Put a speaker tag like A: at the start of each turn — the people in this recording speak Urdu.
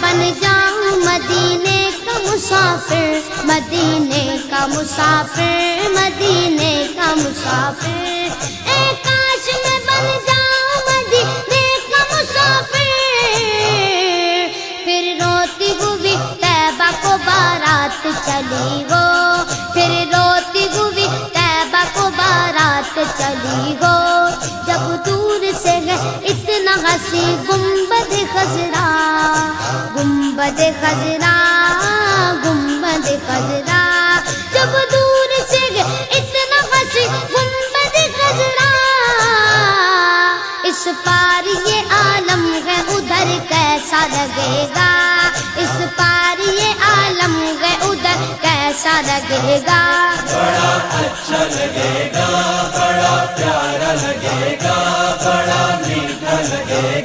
A: بن جاؤں مدینے کا مسافر، مدینے کا مسافر، مدینے کا مسافر، اے کاش میں بن جاؤں مدینے کا مسافر، پھر روتی ہوئی طیبہ کو بارات چلی وہ، پھر روتی ہوئی طیبہ کو بارات چلی وہ، جب دور سے ہے اتنا ہنسی گنبد خضرا، گنبد خضرا، گنبد خضرا، جب دور سے ہے اتنا ہنسی گنبد خضرا، اس پار یہ عالم ہے ادھر کیسا لگے گا، اس پار یہ عالم ہے ادھر کیسا لگے گا،
B: بڑا اچھا لگے گا، بڑا پیارا لگے گا، بڑا میٹھا لگے